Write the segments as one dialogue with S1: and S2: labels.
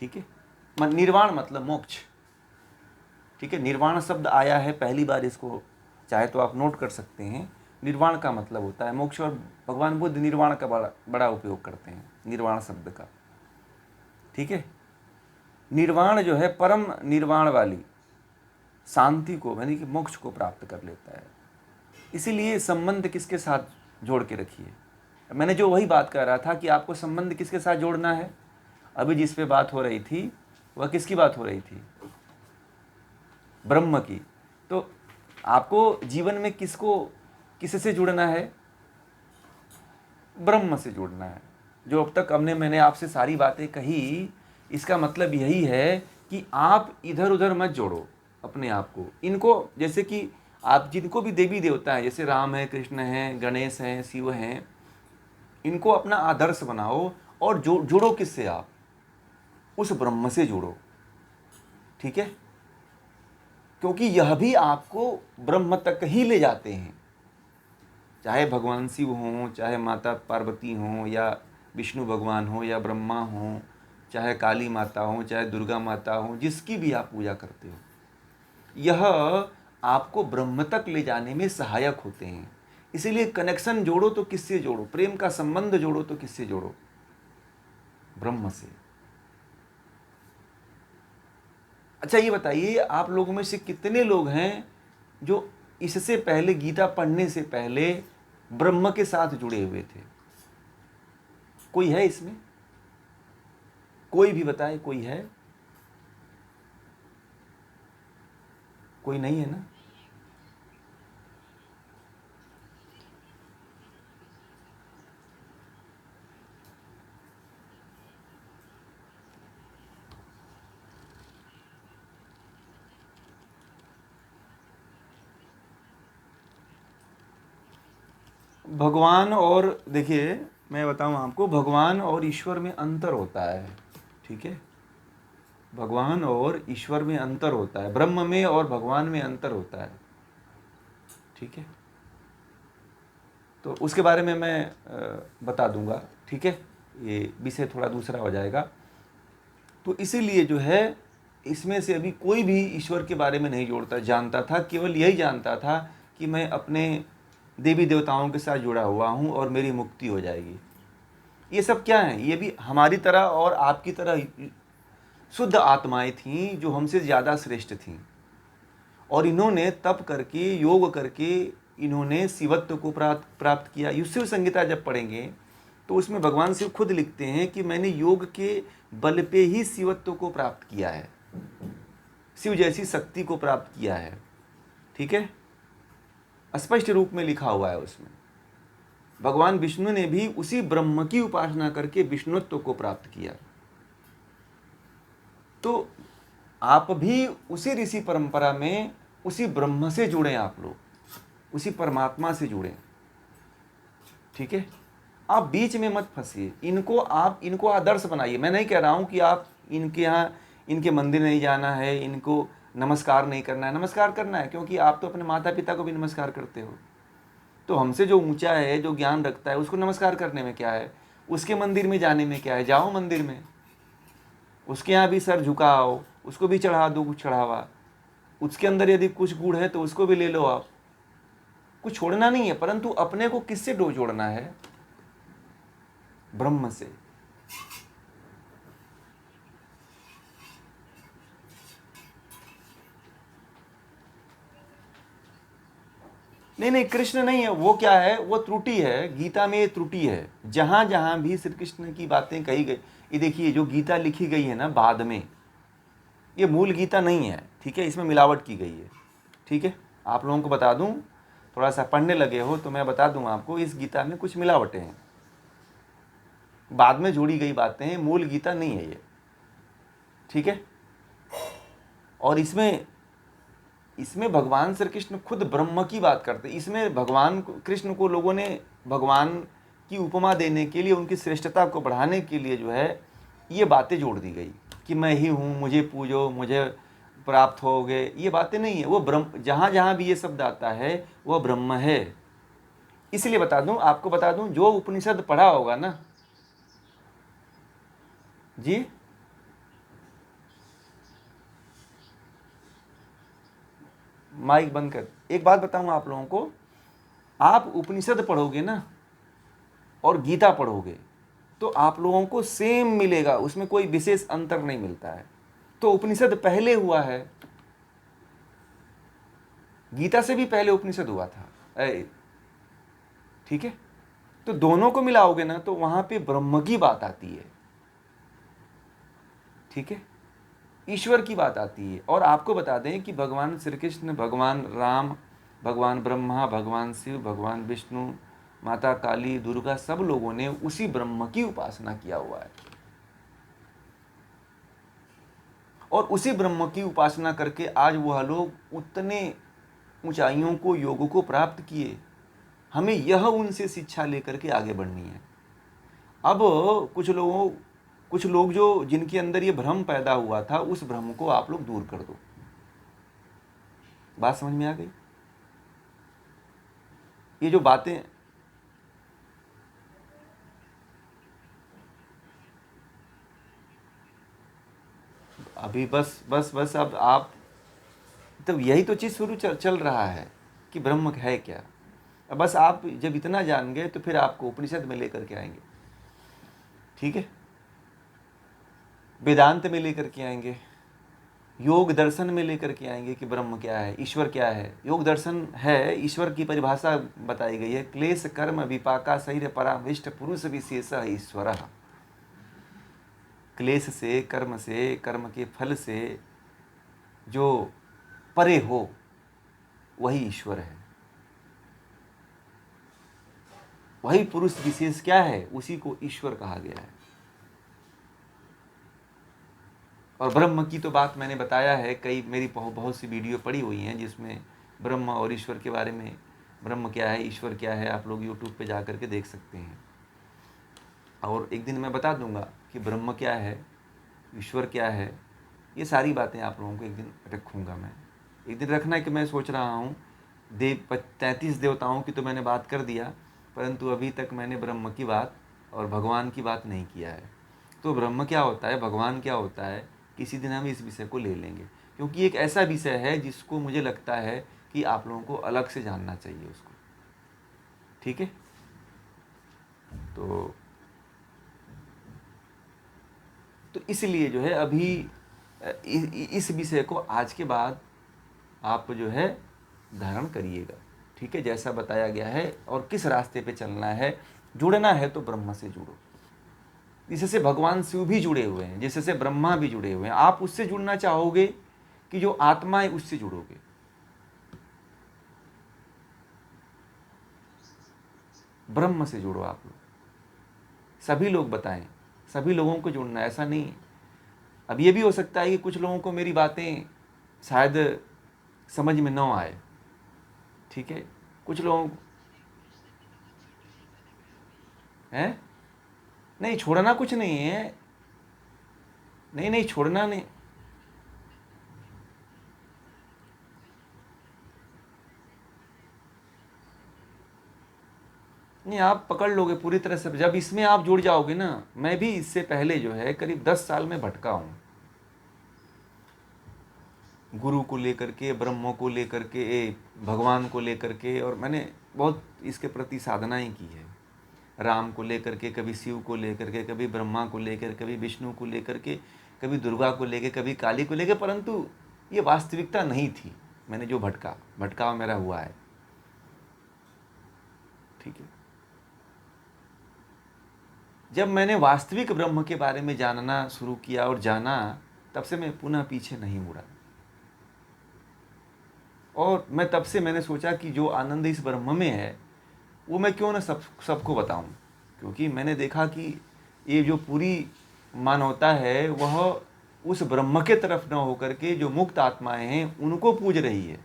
S1: ठीक है। निर्वाण मतलब मोक्ष, ठीक है। निर्वाण शब्द आया है पहली बार, इसको चाहे तो आप नोट कर सकते हैं। निर्वाण का मतलब होता है मोक्ष, और भगवान बुद्ध निर्वाण का बड़ा उपयोग करते हैं, निर्वाण शब्द का, ठीक है। निर्वाण जो है परम निर्वाण वाली शांति को, यानी कि मोक्ष को प्राप्त कर लेता है। इसीलिए संबंध किसके साथ जोड़ के रखिए। मैंने जो वही बात कर रहा था कि आपको संबंध किसके साथ जोड़ना है। अभी जिस पे बात हो रही थी वह किसकी बात हो रही थी, ब्रह्म की। तो आपको जीवन में किससे जुड़ना है, ब्रह्म से जुड़ना है। जो अब तक मैंने आपसे सारी बातें कही, इसका मतलब यही है कि आप इधर उधर मत जोड़ो अपने आप को। इनको, जैसे कि आप जिनको भी देवी देवता है, जैसे राम है, कृष्ण है, गणेश हैं, शिव हैं, इनको अपना आदर्श बनाओ और जुड़ो किससे, आप उस ब्रह्म से जुड़ो, ठीक है। क्योंकि यह भी आपको ब्रह्म तक ही ले जाते हैं। चाहे भगवान शिव हों, चाहे माता पार्वती हों, या विष्णु भगवान हो, या ब्रह्मा हों, चाहे काली माता हो, चाहे दुर्गा माता हो, जिसकी भी आप पूजा करते हो, यह आपको ब्रह्म तक ले जाने में सहायक होते हैं। इसीलिए कनेक्शन जोड़ो तो किससे जोड़ो, प्रेम का संबंध जोड़ो तो किससे जोड़ो, ब्रह्म से। अच्छा ये बताइए, आप लोगों में से कितने लोग हैं जो इससे पहले, गीता पढ़ने से पहले ब्रह्म के साथ जुड़े हुए थे? कोई है इसमें? कोई भी बताए, कोई है? कोई नहीं है ना? भगवान और, देखिए मैं बताऊं आपको, भगवान और ईश्वर में अंतर होता है, ठीक है। भगवान और ईश्वर में अंतर होता है, ब्रह्म में और भगवान में अंतर होता है, ठीक है। तो उसके बारे में मैं बता दूंगा, ठीक है। ये विषय थोड़ा दूसरा हो जाएगा। तो इसीलिए जो है, इसमें से अभी कोई भी ईश्वर के बारे में नहीं जानता था, केवल यही जानता था कि मैं अपने देवी देवताओं के साथ जुड़ा हुआ हूँ और मेरी मुक्ति हो जाएगी। ये सब क्या है, ये भी हमारी तरह और आपकी तरह शुद्ध आत्माएं थीं, जो हमसे ज़्यादा श्रेष्ठ थीं। और इन्होंने तप करके, योग करके, इन्होंने शिवत्व को प्राप्त किया। शिव संहिता जब पढ़ेंगे तो उसमें भगवान शिव खुद लिखते हैं कि मैंने योग के बल पे ही शिवत्व को प्राप्त किया है, शिव जैसी शक्ति को प्राप्त किया है, ठीक है। स्पष्ट रूप में लिखा हुआ है उसमें। भगवान विष्णु ने भी उसी ब्रह्म की उपासना करके विष्णुत्व को प्राप्त किया। तो आप भी उसी ऋषि परंपरा में, उसी ब्रह्म से जुड़े, आप लोग उसी परमात्मा से जुड़े, ठीक है। आप बीच में मत फंसिए, इनको आदर्श बनाइए। मैं नहीं कह रहा हूं कि आप इनके यहाँ, इनके मंदिर नहीं जाना है, इनको नमस्कार नहीं करना है। नमस्कार करना है, क्योंकि आप तो अपने माता पिता को भी नमस्कार करते हो। तो हमसे जो ऊंचा है, जो ज्ञान रखता है, उसको नमस्कार करने में क्या है, उसके मंदिर में जाने में क्या है। जाओ मंदिर में, उसके यहाँ भी सर झुकाओ, उसको भी चढ़ा दो कुछ चढ़ावा, उसके अंदर यदि कुछ गुड़ है तो उसको भी ले लो। आप कुछ छोड़ना नहीं है, परंतु अपने को किससे जोड़ना है, ब्रह्म से। नहीं नहीं, कृष्ण नहीं है वो, क्या है वो, त्रुटि है। गीता में ये त्रुटि है। जहां जहां भी श्री कृष्ण की बातें कही गई, ये देखिए जो गीता लिखी गई है ना बाद में, ये मूल गीता नहीं है, ठीक है। इसमें मिलावट की गई है, ठीक है। आप लोगों को बता दूं, थोड़ा सा पढ़ने लगे हो तो मैं बता दूं आपको, इस गीता में कुछ मिलावटें हैं, बाद में जोड़ी गई बातें हैं, मूल गीता नहीं है ये, ठीक है। और इसमें भगवान श्री कृष्ण खुद ब्रह्म की बात करते हैं। इसमें भगवान कृष्ण को लोगों ने भगवान की उपमा देने के लिए, उनकी श्रेष्ठता को बढ़ाने के लिए जो है, ये बातें जोड़ दी गई कि मैं ही हूँ, मुझे पूजो, मुझे प्राप्त होगे। ये बातें नहीं है। वो ब्रह्म, जहाँ जहाँ भी ये शब्द आता है वह ब्रह्म है। इसलिए आपको बता दूं, जो उपनिषद पढ़ा होगा ना जी, माइक बंद कर। एक बात बताऊँ आप लोगों को, आप उपनिषद पढ़ोगे ना और गीता पढ़ोगे तो आप लोगों को सेम मिलेगा, उसमें कोई विशेष अंतर नहीं मिलता है। तो उपनिषद पहले हुआ है, गीता से भी पहले उपनिषद हुआ था, ठीक है। तो दोनों को मिलाओगे ना तो वहां पे ब्रह्म की बात आती है, ठीक है, ईश्वर की बात आती है। और आपको बता दें कि भगवान श्री कृष्ण, भगवान राम, भगवान ब्रह्मा, भगवान शिव, भगवान विष्णु, माता काली, दुर्गा, सब लोगों ने उसी ब्रह्म की उपासना किया हुआ है। और उसी ब्रह्म की उपासना करके आज वह लोग उतने ऊंचाइयों को, योगों को प्राप्त किए। हमें यह उनसे शिक्षा लेकर के आगे बढ़नी है। अब कुछ लोग जो जिनके अंदर ये भ्रम पैदा हुआ था, उस भ्रम को आप लोग दूर कर दो। बात समझ में आ गई? ये जो बातें अभी बस अब आप, तो यही तो चीज़ शुरू चल रहा है कि ब्रह्म है क्या। अब बस आप जब इतना जान गए तो फिर आपको उपनिषद में लेकर के आएंगे, ठीक है, वेदांत में लेकर के आएंगे, योग दर्शन में लेकर के आएंगे कि ब्रह्म क्या है, ईश्वर क्या है। योग दर्शन है, ईश्वर की परिभाषा बताई गई है, क्लेश कर्म विपाका शरीर परामृष्ट पुरुष विशेष ईश्वर। क्लेश से, कर्म के फल से जो परे हो वही ईश्वर है। वही पुरुष विशेष क्या है, उसी को ईश्वर कहा गया है। और ब्रह्म की तो बात मैंने बताया है, कई मेरी बहुत सी वीडियो पड़ी हुई हैं जिसमें ब्रह्म और ईश्वर के बारे में, ब्रह्म क्या है, ईश्वर क्या है, आप लोग यूट्यूब पे जा कर के देख सकते हैं। और एक दिन मैं बता दूंगा कि ब्रह्म क्या है, ईश्वर क्या है, ये सारी बातें आप लोगों को एक दिन रखूँगा। मैं एक दिन रखना है कि मैं सोच रहा हूँ 33 देवताओं की तो मैंने बात कर दिया, परंतु अभी तक मैंने ब्रह्म की बात और भगवान की बात नहीं किया है। तो ब्रह्म क्या होता है, भगवान क्या होता है, किसी दिन हम इस विषय को ले लेंगे, क्योंकि एक ऐसा विषय है जिसको मुझे लगता है कि आप लोगों को अलग से जानना चाहिए उसको, ठीक है। तो इसलिए जो है अभी इस विषय को आज के बाद आप जो है धारण करिएगा, ठीक है, जैसा बताया गया है। और किस रास्ते पे चलना है, जुड़ना है तो ब्रह्म से जुड़ो, जिससे भगवान शिव भी जुड़े हुए हैं, जिससे ब्रह्मा भी जुड़े हुए हैं। आप उससे जुड़ना चाहोगे कि जो आत्मा है उससे जुड़ोगे। ब्रह्म से जुड़ो आप लोग, सभी लोग बताएं, सभी लोगों को जुड़ना, ऐसा नहीं है। अब ये भी हो सकता है कि कुछ लोगों को मेरी बातें शायद समझ में न आए, ठीक है, कुछ लोगों हैं, नहीं छोड़ना कुछ नहीं है, नहीं छोड़ना नहीं, नहीं आप पकड़ लोगे पूरी तरह से। जब इसमें आप जुड़ जाओगे ना, मैं भी इससे पहले जो है करीब 10 साल में भटका हूँ, गुरु को लेकर के, ब्रह्मों को लेकर के, भगवान को लेकर के, और मैंने बहुत इसके प्रति साधनाएं की है। राम को लेकर के, कभी शिव को लेकर के, कभी ब्रह्मा को लेकर, कभी विष्णु को लेकर के, कभी दुर्गा को लेकर, कभी काली को लेकर, परंतु ये वास्तविकता नहीं थी। मैंने जो भटकाव मेरा हुआ है, ठीक है। जब मैंने वास्तविक ब्रह्म के बारे में जानना शुरू किया और जाना, तब से मैं पुनः पीछे नहीं मुड़ा। और मैं तब से मैंने सोचा कि जो आनंद इस ब्रह्म में है वो मैं क्यों ना सबको बताऊं, क्योंकि मैंने देखा कि ये जो पूरी मानवता है वह उस ब्रह्म के तरफ न होकर के जो मुक्त आत्माएं हैं उनको पूज रही है।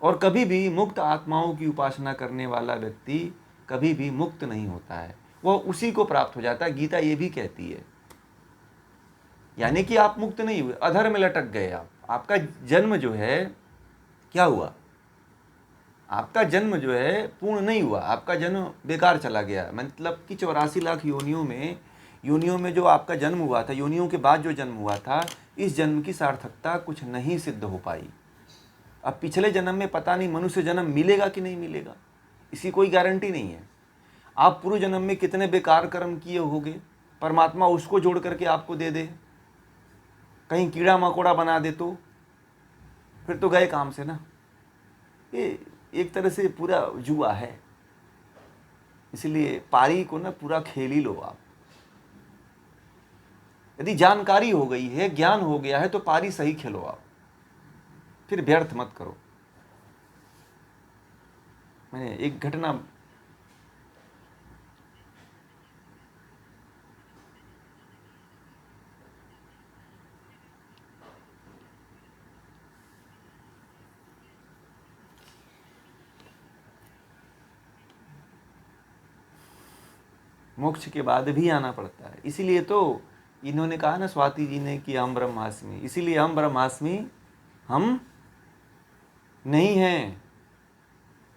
S1: और कभी भी मुक्त आत्माओं की उपासना करने वाला व्यक्ति कभी भी मुक्त नहीं होता है, वह उसी को प्राप्त हो जाता है। गीता ये भी कहती है, यानी कि आप मुक्त नहीं हुए, अधर में लटक गए आप। आपका जन्म जो है क्या हुआ, आपका जन्म जो है पूर्ण नहीं हुआ, आपका जन्म बेकार चला गया। मतलब कि 84 लाख योनियों में योनियों में जो आपका जन्म हुआ था, योनियों के बाद जो जन्म हुआ था, इस जन्म की सार्थकता कुछ नहीं सिद्ध हो पाई। अब पिछले जन्म में पता नहीं मनुष्य जन्म मिलेगा कि नहीं मिलेगा, इसकी कोई गारंटी नहीं है। आप पूर्व जन्म में कितने बेकार कर्म किए होंगे, परमात्मा उसको जोड़ करके आपको दे दे, कहीं कीड़ा मकोड़ा बना दे तो फिर तो गए काम से ना। ये एक तरह से पूरा जुआ है, इसलिए पारी को ना पूरा खेल ही लो आप। यदि जानकारी हो गई है, ज्ञान हो गया है, तो पारी सही खेलो आप, फिर व्यर्थ मत करो। मैंने एक घटना मोक्ष के बाद भी आना पड़ता है, इसीलिए तो इन्होंने कहा ना स्वाति जी ने कि हम ब्रह्मास्मि, इसीलिए हम ब्रह्मास्मि हम नहीं हैं।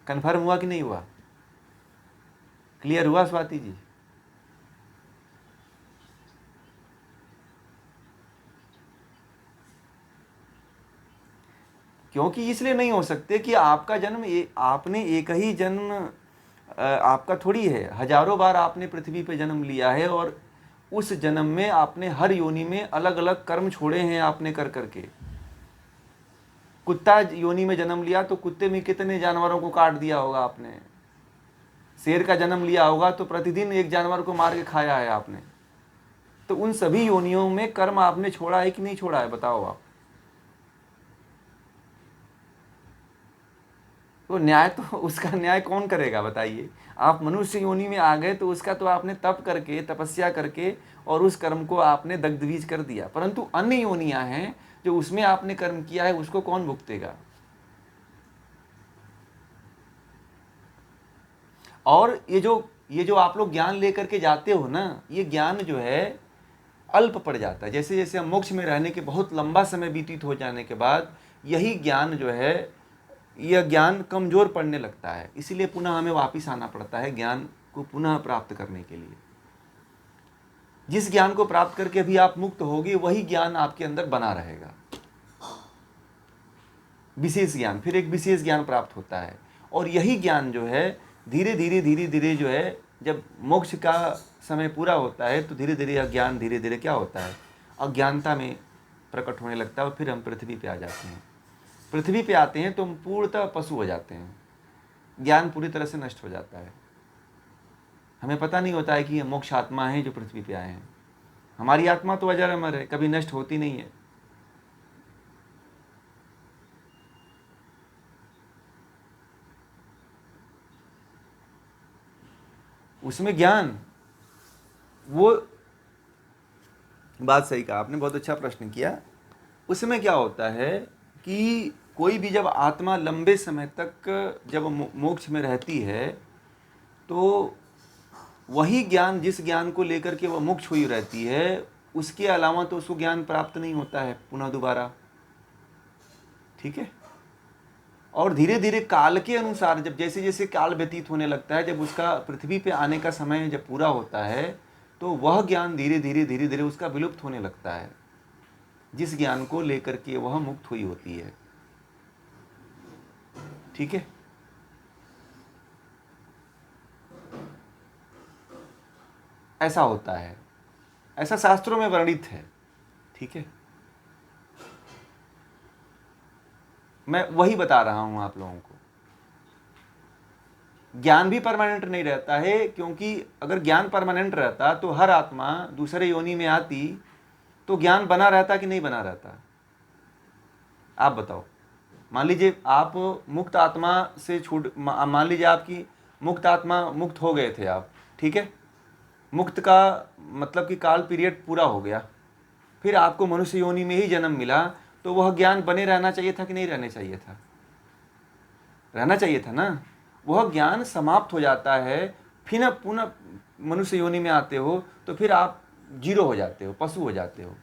S1: कन्फर्म हुआ कि नहीं हुआ? क्लियर हुआ स्वाति जी? क्योंकि इसलिए नहीं हो सकते कि आपका जन्म आपने एक ही जन्म आपका थोड़ी है, हजारों बार आपने पृथ्वी पे जन्म लिया है और उस जन्म में आपने हर योनि में अलग अलग कर्म छोड़े हैं आपने कर करके। कुत्ता योनि में जन्म लिया तो कुत्ते में कितने जानवरों को काट दिया होगा आपने। शेर का जन्म लिया होगा तो प्रतिदिन एक जानवर को मार के खाया है आपने। तो उन सभी योनियों में कर्म आपने छोड़ा है कि नहीं छोड़ा है, बताओ आप। तो न्याय तो उसका न्याय कौन करेगा बताइए। आप मनुष्य योनि में आ गए तो उसका तो आपने तप करके, तपस्या करके और उस कर्म को आपने दग्धबीज कर दिया, परंतु अन्य योनियां हैं जो उसमें आपने कर्म किया है, उसको कौन भुगतेगा। और ये जो आप लोग ज्ञान लेकर के जाते हो ना, ये ज्ञान जो है अल्प पड़ जाता है। जैसे जैसे हम मोक्ष में रहने के बहुत लंबा समय व्यतीत हो जाने के बाद यही ज्ञान जो है, यह ज्ञान कमजोर पड़ने लगता है। इसीलिए पुनः हमें वापस आना पड़ता है ज्ञान को पुनः प्राप्त करने के लिए। जिस ज्ञान को प्राप्त करके भी आप मुक्त होगे, वही ज्ञान आपके अंदर बना रहेगा। विशेष ज्ञान, फिर एक विशेष ज्ञान प्राप्त होता है, और यही ज्ञान जो है धीरे धीरे जो है, जब मोक्ष का समय पूरा होता है तो धीरे धीरे यह ज्ञान धीरे धीरे क्या होता है, अज्ञानता में प्रकट होने लगता है। और फिर हम पृथ्वी पे आ जाते हैं। पृथ्वी पे आते हैं तो हम पूर्णतः पशु हो जाते हैं, ज्ञान पूरी तरह से नष्ट हो जाता है। हमें पता नहीं होता है कि ये मोक्ष आत्मा है जो पृथ्वी पे आए हैं। हमारी आत्मा तो अजर अमर है, कभी नष्ट होती नहीं है। उसमें ज्ञान, वो बात सही कहा आपने, बहुत अच्छा प्रश्न किया। उसमें क्या होता है कि कोई भी जब आत्मा लंबे समय तक जब मोक्ष में रहती है तो वही ज्ञान, जिस ज्ञान को लेकर के वह मोक्ष हुई रहती है, उसके अलावा तो उसको ज्ञान प्राप्त नहीं होता है पुनः दोबारा। ठीक है। और धीरे धीरे काल के अनुसार, जब जैसे जैसे काल व्यतीत होने लगता है, जब उसका पृथ्वी पे आने का समय जब पूरा होता है, तो वह ज्ञान धीरे धीरे उसका विलुप्त होने लगता है, जिस ज्ञान को लेकर के वह मुक्त हुई होती है। ठीक है। ऐसा होता है, ऐसा शास्त्रों में वर्णित है। ठीक है। मैं वही बता रहा हूं आप लोगों को। ज्ञान भी परमानेंट नहीं रहता है, क्योंकि अगर ज्ञान परमानेंट रहता तो हर आत्मा दूसरे योनि में आती तो ज्ञान बना रहता कि नहीं बना रहता, आप बताओ। मान लीजिए आप मुक्त आत्मा से मान लीजिए आपकी मुक्त आत्मा, मुक्त हो गए थे आप। ठीक है। मुक्त का मतलब कि काल पीरियड पूरा हो गया, फिर आपको मनुष्य योनि में ही जन्म मिला, तो वह ज्ञान बने रहना चाहिए था कि नहीं रहना चाहिए था? रहना चाहिए था ना। वह ज्ञान समाप्त हो जाता है, फिर पुनः मनुष्य योनि में आते हो तो फिर आप जीरो हो जाते हो, पशु हो जाते हो।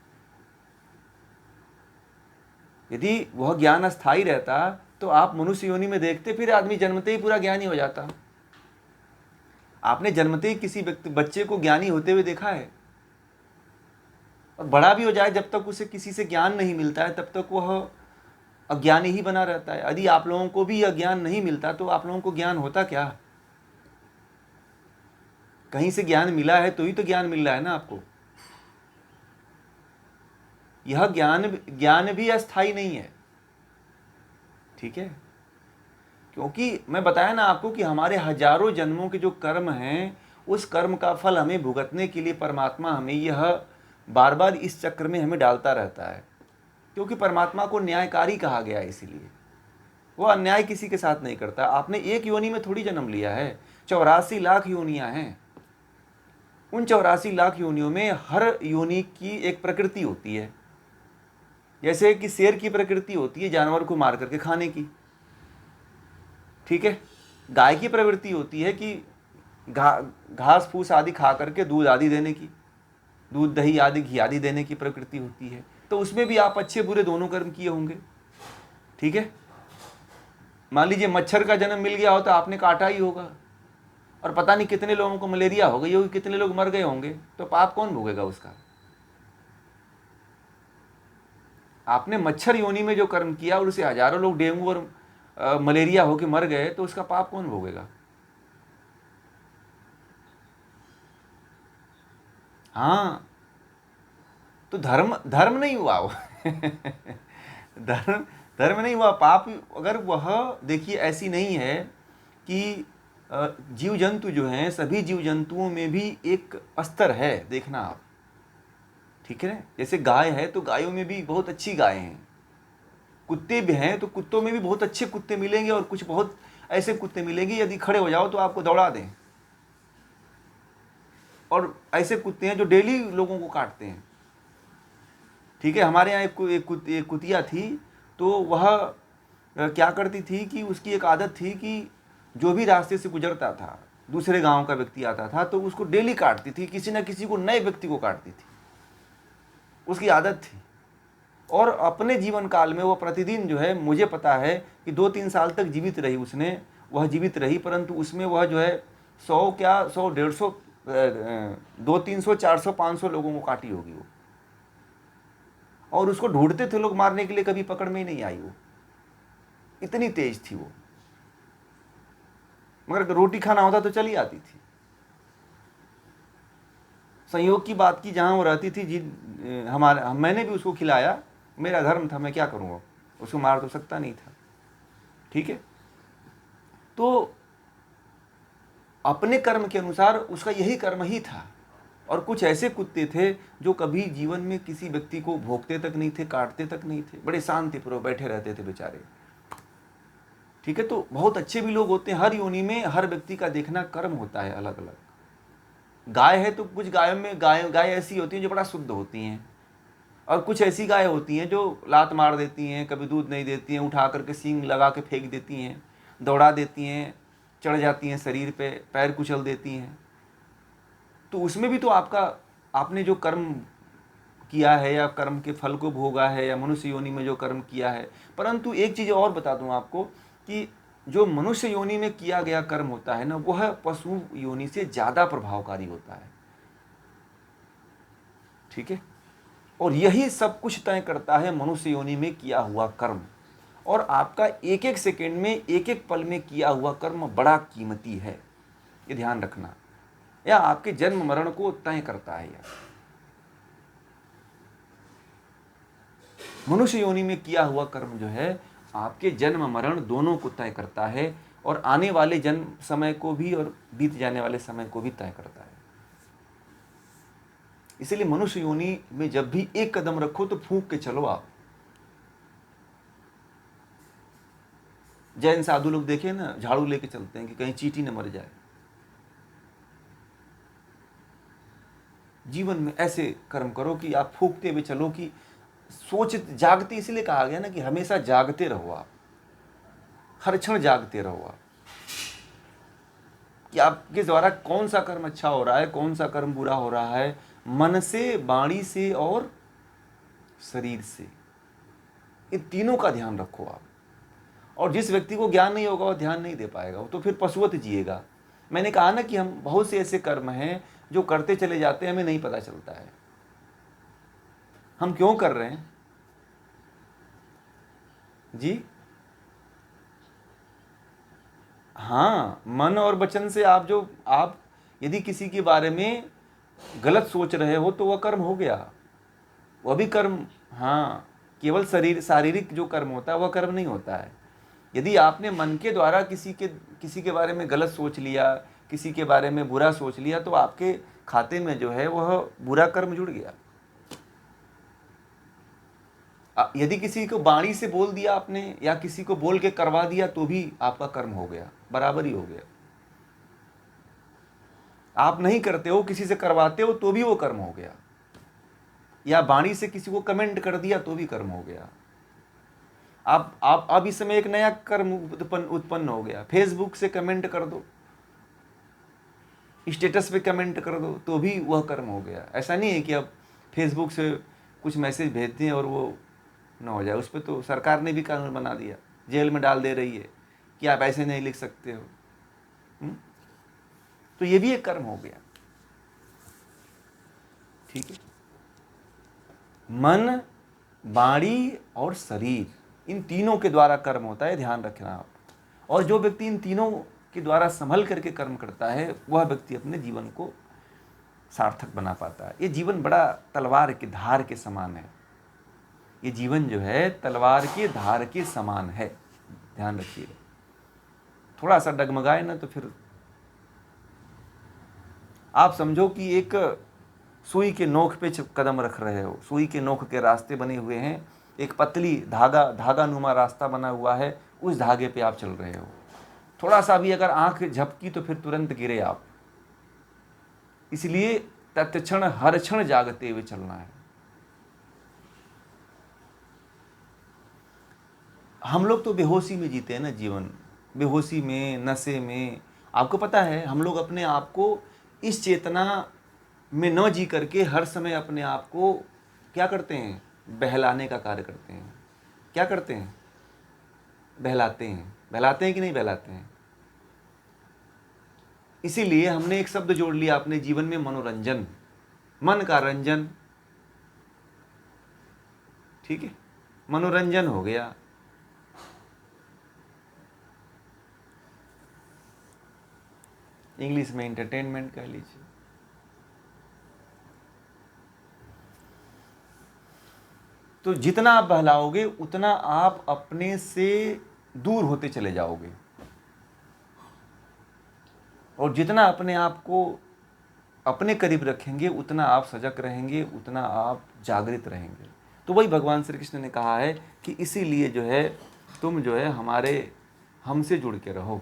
S1: यदि वह ज्ञान अस्थायी रहता तो आप मनुष्य योनि में देखते, फिर आदमी जन्मते ही पूरा ज्ञानी हो जाता। आपने जन्मते ही किसी बच्चे को ज्ञानी होते हुए देखा है? और बड़ा भी हो जाए, जब तक उसे किसी से ज्ञान नहीं मिलता है तब तक वह अज्ञानी ही बना रहता है। यदि आप लोगों को भी यह ज्ञान नहीं मिलता तो आप लोगों को ज्ञान होता क्या? कहीं से ज्ञान मिला है तो ही तो ज्ञान मिल रहा है ना आपको। यह ज्ञान भी अस्थाई नहीं है, ठीक है? क्योंकि मैं बताया ना आपको कि हमारे हजारों जन्मों के जो कर्म हैं, उस कर्म का फल हमें भुगतने के लिए परमात्मा हमें यह बार बार इस चक्र में हमें डालता रहता है। क्योंकि परमात्मा को न्यायकारी कहा गया है, इसीलिए वो अन्याय किसी के साथ नहीं करता। आपने एक योनि में थोड़ी जन्म लिया है, 84 लाख योनियां हैं। उन 84 लाख योनियों में हर योनि की एक प्रकृति होती है। जैसे कि शेर की प्रकृति होती है जानवर को मार करके खाने की, ठीक है? गाय की प्रवृत्ति होती है कि घास फूस आदि खा करके दूध आदि देने की, दूध दही आदि घी आदि देने की प्रकृति होती है। तो उसमें भी आप अच्छे बुरे दोनों कर्म किए होंगे, ठीक है? मान लीजिए मच्छर का जन्म मिल गया हो तो आपने काटा ही होगा, और पता नहीं कितने लोगों को मलेरिया हो गई होगी, कितने लोग मर गए होंगे, तो पाप कौन भोगेगा उसका? आपने मच्छर योनि में जो कर्म किया और उसे हजारों लोग डेंगू और मलेरिया होकर मर गए, तो उसका पाप कौन भोगेगा? हाँ, तो धर्म धर्म नहीं हुआ वो धर्म धर्म नहीं हुआ, पाप। अगर वह देखिए ऐसी नहीं है कि जीव जंतु जो हैं, सभी जीव जंतुओं में भी एक स्तर है, देखना आप, ठीक है? जैसे गाय है तो गायों में भी बहुत अच्छी गायें हैं, कुत्ते भी हैं तो कुत्तों में भी बहुत अच्छे कुत्ते मिलेंगे, और कुछ बहुत ऐसे कुत्ते मिलेंगे यदि खड़े हो जाओ तो आपको दौड़ा दें। और ऐसे कुत्ते हैं जो डेली लोगों को काटते हैं, ठीक है? हमारे यहाँ एक कुतिया थी, तो वह क्या करती थी कि उसकी एक आदत थी कि जो भी रास्ते से गुजरता था, दूसरे गांव का व्यक्ति आता था तो उसको डेली काटती थी, किसी न किसी को, नए व्यक्ति को काटती थी, उसकी आदत थी। और अपने जीवन काल में वो प्रतिदिन जो है, मुझे पता है कि 2-3 साल तक जीवित रही, वह जीवित रही, परंतु उसमें वह जो है 100 क्या 100 150 200-300 400 500 लोगों को काटी होगी वो। और उसको ढूंढते थे लोग मारने के लिए, कभी पकड़ में ही नहीं आई वो, इतनी तेज थी वो। मगर रोटी खाना होता तो चली आती थी। संयोग की बात की, जहां वो रहती थी जी, मैंने भी उसको खिलाया, मेरा धर्म था, मैं क्या करूँगा, उसको मार तो सकता नहीं था, ठीक है? तो अपने कर्म के अनुसार उसका यही कर्म ही था। और कुछ ऐसे कुत्ते थे जो कभी जीवन में किसी व्यक्ति को भोंकते तक नहीं थे, काटते तक नहीं थे, बड़े शांतिपूर्वक बैठे रहते थे बेचारे, ठीक है? तो बहुत अच्छे भी लोग होते हैं। हर योनि में हर व्यक्ति का देखना कर्म होता है अलग अलग। गाय है तो कुछ गायों में गाय ऐसी होती हैं जो बड़ा शुद्ध होती हैं, और कुछ ऐसी गाय होती हैं जो लात मार देती हैं, कभी दूध नहीं देती हैं, उठा करके सींग लगा के फेंक देती हैं, दौड़ा देती हैं, चढ़ जाती हैं शरीर पे, पैर कुचल देती हैं। तो उसमें भी तो आपने जो कर्म किया है, या कर्म के फल को भोगा है, या मनुष्य योनि में जो कर्म किया है। परंतु एक चीज़ और बता दूं आपको कि जो मनुष्य योनि में किया गया कर्म होता है ना, वह पशु योनि से ज़्यादा प्रभावकारी होता है, ठीक है? और यही सब कुछ तय करता है मनुष्य योनि में किया हुआ कर्म। और आपका एक एक सेकेंड में, एक एक पल में किया हुआ कर्म बड़ा कीमती है, ये ध्यान रखना। या आपके जन्म मरण को तय करता है। यार, मनुष्य योनि में किया हुआ कर्म जो है आपके जन्म मरण दोनों को तय करता है, और आने वाले जन्म समय को भी और बीत जाने वाले समय को भी तय करता है। इसलिए मनुष्य योनि में जब भी एक कदम रखो तो फूंक के चलो आप। जैन साधु लोग देखे ना, झाड़ू लेके चलते हैं कि कहीं चींटी न मर जाए। जीवन में ऐसे कर्म करो कि आप फूंकते हुए चलो, कि सोच जागते, इसलिए कहा गया ना कि हमेशा जागते रहो आप, हर क्षण जागते रहो आप, कि आपके द्वारा कौन सा कर्म अच्छा हो रहा है, कौन सा कर्म बुरा हो रहा है, मन से, वाणी से और शरीर से, इन तीनों का ध्यान रखो आप। और जिस व्यक्ति को ज्ञान नहीं होगा वह ध्यान नहीं दे पाएगा, वो तो फिर पशुवत जिएगा। मैंने कहा ना कि हम बहुत से ऐसे कर्म हैं जो करते चले जाते हैं, हमें नहीं पता चलता है। हम क्यों कर रहे हैं जी? हाँ, मन और वचन से आप यदि किसी के बारे में गलत सोच रहे हो तो वह कर्म हो गया, वह भी कर्म। हाँ, केवल शारीरिक जो कर्म होता है वह कर्म नहीं होता है। यदि आपने मन के द्वारा किसी के बारे में गलत सोच लिया, किसी के बारे में बुरा सोच लिया, तो आपके खाते में जो है वह बुरा कर्म जुड़ गया। यदि किसी को वाणी से बोल दिया आपने या किसी को बोल के करवा दिया तो भी आपका कर्म हो गया, बराबर ही हो गया। आप नहीं करते हो, किसी से करवाते हो तो भी वो कर्म हो गया, या वाणी से किसी को कमेंट कर दिया तो भी कर्म हो गया। आप अब इस समय एक नया कर्म उत्पन्न हो गया, फेसबुक से कमेंट कर दो, स्टेटस पे कमेंट कर दो तो भी वह कर्म हो गया। ऐसा नहीं है कि अब फेसबुक से कुछ मैसेज भेजते हैं और वो ना हो जाए। उस पर तो सरकार ने भी कानून बना दिया, जेल में डाल दे रही है कि आप ऐसे नहीं लिख सकते हो। तो ये भी एक कर्म हो गया। ठीक है, मन, वाणी और शरीर, इन तीनों के द्वारा कर्म होता है, ध्यान रखना आप। और जो व्यक्ति इन तीनों के द्वारा संभल करके कर्म करता है वह व्यक्ति अपने जीवन को सार्थक बना पाता है। ये जीवन बड़ा तलवार की धार के समान है। ये जीवन जो है तलवार के धार के समान है, ध्यान रखिएगा। थोड़ा सा डगमगाए ना तो फिर आप समझो कि एक सुई के नोक पे कदम रख रहे हो, सुई के नोक के रास्ते बने हुए हैं, एक पतली धागा नुमा रास्ता बना हुआ है, उस धागे पे आप चल रहे हो। थोड़ा सा भी अगर आंख झपकी तो फिर तुरंत गिरे आप। इसलिए तत्क्षण हर क्षण जागते हुए चलना है। हम लोग तो बेहोशी में जीते हैं ना जीवन, बेहोशी में, नशे में। आपको पता है हम लोग अपने आप को इस चेतना में न जी करके हर समय अपने आप को क्या करते हैं, बहलाने का कार्य करते हैं। क्या करते हैं, बहलाते हैं। बहलाते हैं कि नहीं बहलाते हैं? इसीलिए हमने एक शब्द जोड़ लिया अपने जीवन में, मनोरंजन, मन का रंजन। ठीक है, मनोरंजन हो गया। इंग्लिश में एंटरटेनमेंट कह लीजिए। तो जितना आप बहलाओगे उतना आप अपने से दूर होते चले जाओगे, और जितना अपने आप को अपने करीब रखेंगे उतना आप सजग रहेंगे, उतना आप जागृत रहेंगे। तो वही भगवान श्री कृष्ण ने कहा है कि इसीलिए जो है तुम जो है हमसे जुड़ के रहो।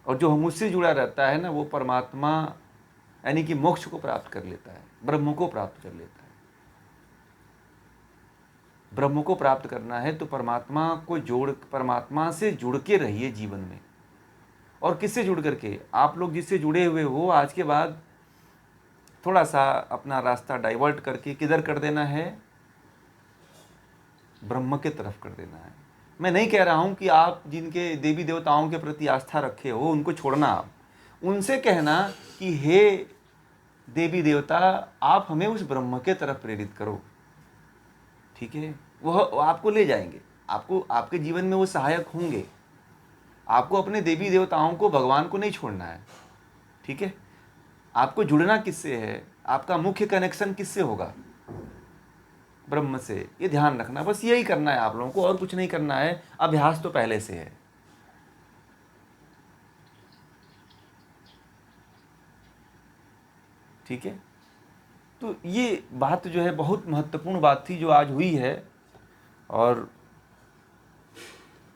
S1: और जो मुझसे जुड़ा रहता है ना वो परमात्मा यानी कि मोक्ष को प्राप्त कर लेता है, ब्रह्म को प्राप्त कर लेता है। ब्रह्म को प्राप्त करना है तो परमात्मा से जुड़ के रहिए जीवन में। और किससे जुड़ करके? आप लोग जिससे जुड़े हुए हो आज के बाद थोड़ा सा अपना रास्ता डाइवर्ट करके किधर कर देना है, ब्रह्म के तरफ कर देना है। मैं नहीं कह रहा हूं कि आप जिनके देवी देवताओं के प्रति आस्था रखे हो उनको छोड़ना, आप उनसे कहना कि हे देवी देवता आप हमें उस ब्रह्म के तरफ प्रेरित करो। ठीक है, वह आपको ले जाएंगे, आपको आपके जीवन में वो सहायक होंगे। आपको अपने देवी देवताओं को, भगवान को नहीं छोड़ना है। ठीक है, आपको जुड़ना किससे है, आपका मुख्य कनेक्शन किससे होगा, ब्रह्म से। ये ध्यान रखना, बस यही करना है आप लोगों को, और कुछ नहीं करना है। अभ्यास तो पहले से है। ठीक है, तो ये बात जो है बहुत महत्वपूर्ण बात थी जो आज हुई है, और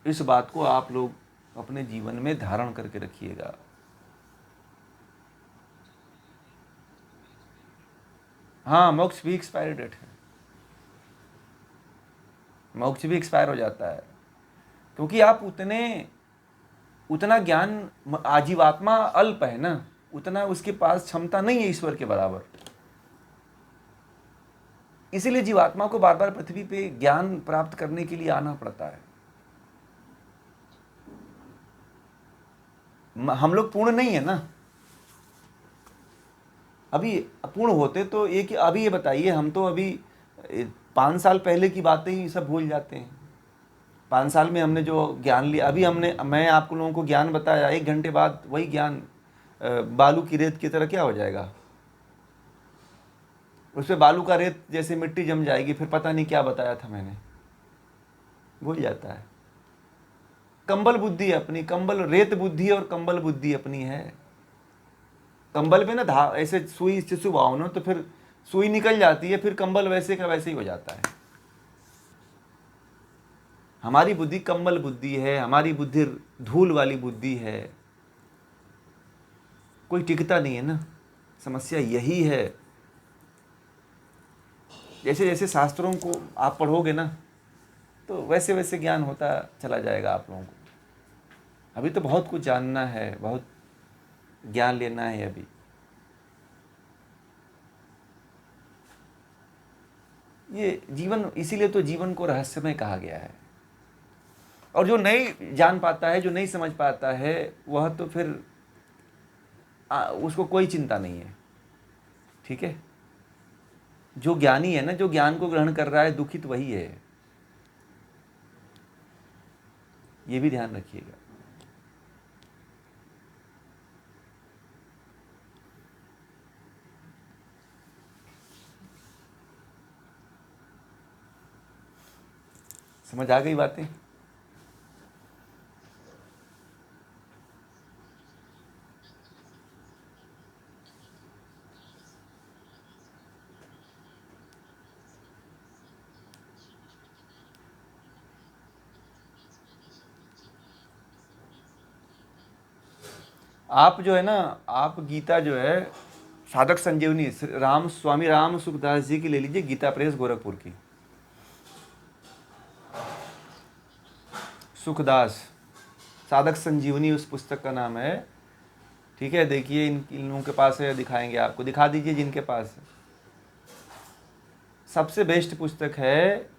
S1: इस बात को आप लोग अपने जीवन में धारण करके रखिएगा। हाँ, मोक्ष भी एक्सपायरी डेट है, मोक्ष भी एक्सपायर हो जाता है, क्योंकि आप उतना ज्ञान, आजीवात्मा अल्प है ना, उतना उसके पास क्षमता नहीं है ईश्वर के बराबर। इसीलिए जीवात्मा को बार बार पृथ्वी पे ज्ञान प्राप्त करने के लिए आना पड़ता है। हम लोग पूर्ण नहीं है ना, अभी पूर्ण होते तो अभी ये बताइए, हम तो अभी 5 साल पहले की बातें ही सब भूल जाते हैं। 5 साल में हमने जो ज्ञान लिया, अभी मैं आप लोगों को ज्ञान बताया, 1 घंटे बाद वही ज्ञान बालू की रेत की तरह क्या हो जाएगा, उस पर बालू का रेत जैसे मिट्टी जम जाएगी, फिर पता नहीं क्या बताया था मैंने, भूल जाता है। कंबल बुद्धि अपनी, कंबल रेत बुद्धि और कंबल बुद्धि अपनी है। कंबल पे ना ऐसे सुई से चुभाओ ना तो फिर सुई निकल जाती है, फिर कंबल वैसे का वैसे ही हो जाता है। हमारी बुद्धि कंबल बुद्धि है, हमारी बुद्धि धूल वाली बुद्धि है, कोई टिकता नहीं है ना। समस्या यही है। जैसे जैसे शास्त्रों को आप पढ़ोगे ना तो वैसे वैसे ज्ञान होता चला जाएगा आप लोगों को। अभी तो बहुत कुछ जानना है, बहुत ज्ञान लेना है अभी। ये जीवन, इसीलिए तो जीवन को रहस्यमय कहा गया है। और जो नहीं जान पाता है, जो नहीं समझ पाता है, वह तो फिर उसको कोई चिंता नहीं है। ठीक है, जो ज्ञानी है ना, जो ज्ञान को ग्रहण कर रहा है, दुखित वही है। ये भी ध्यान रखिएगा। समझ आ गई बातें? आप जो है ना, आप गीता जो है साधक संजीवनी स्वामी राम सुखदास जी की ले लीजिए, गीता प्रेस गोरखपुर की, सुखदास साधक संजीवनी उस पुस्तक का नाम है। ठीक है, देखिए इन लोगों के पास है, दिखाएंगे आपको, दिखा दीजिए जिनके पास है। सबसे बेस्ट पुस्तक है,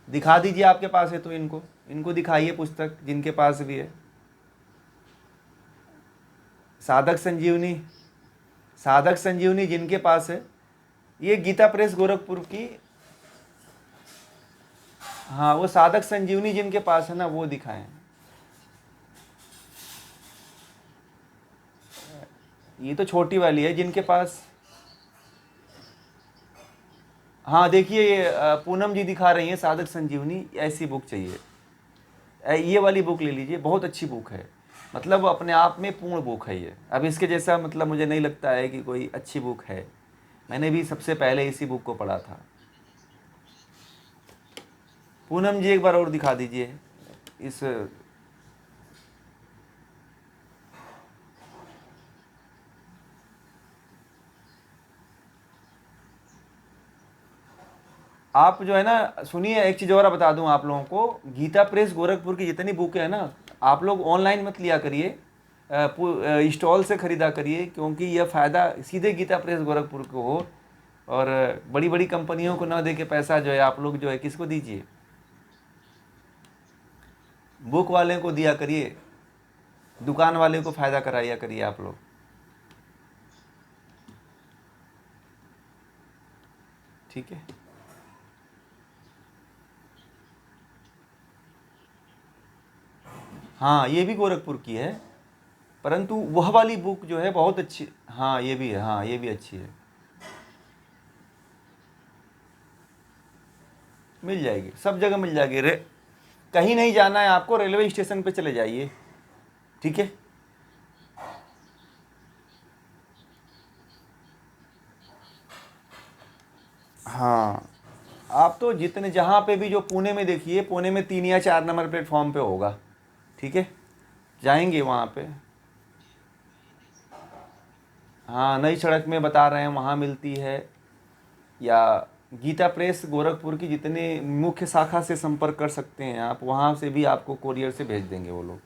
S1: दिखा दीजिए आपके पास है तो इनको दिखाइए पुस्तक जिनके पास भी है। साधक संजीवनी जिनके पास है, ये गीता प्रेस गोरखपुर की। हाँ, वो साधक संजीवनी जिनके पास है ना, वो दिखाएं। ये तो छोटी वाली है जिनके पास। हाँ देखिए, ये पूनम जी दिखा रही हैं साधक संजीवनी, ऐसी बुक चाहिए। ये वाली बुक ले लीजिए, बहुत अच्छी बुक है, मतलब अपने आप में पूर्ण बुक है ये। अब इसके जैसा मतलब मुझे नहीं लगता है कि कोई अच्छी बुक है। मैंने भी सबसे पहले इसी बुक को पढ़ा था। पूनम जी एक बार और दिखा दीजिए इस। आप जो है ना, सुनिए एक चीज़ और बता दूं आप लोगों को, गीता प्रेस गोरखपुर की जितनी बुक है ना, आप लोग ऑनलाइन मत लिया करिए, स्टॉल से ख़रीदा करिए, क्योंकि यह फ़ायदा सीधे गीता प्रेस गोरखपुर को हो, और बड़ी बड़ी कंपनियों को ना दे के पैसा जो है आप लोग जो है किसको दीजिए, बुक वाले को दिया करिए, दुकान वाले को फ़ायदा कराया करिए आप लोग। ठीक है, हाँ ये भी गोरखपुर की है, परंतु वह वाली बुक जो है बहुत अच्छी। हाँ ये भी है, हाँ ये भी अच्छी है, मिल जाएगी, सब जगह मिल जाएगी। कहीं नहीं जाना है आपको, रेलवे स्टेशन पे चले जाइए। ठीक है, हाँ आप तो जितने जहाँ पे भी, जो पुणे में देखिए, पुणे में 3 या 4 नंबर प्लेटफॉर्म पे होगा। ठीक है, जाएंगे वहाँ पे। हाँ, नई सड़क में बता रहे हैं वहाँ मिलती है, या गीता प्रेस गोरखपुर की जितने मुख्य शाखा से संपर्क कर सकते हैं आप, वहाँ से भी आपको कोरियर से भेज देंगे वो लोग।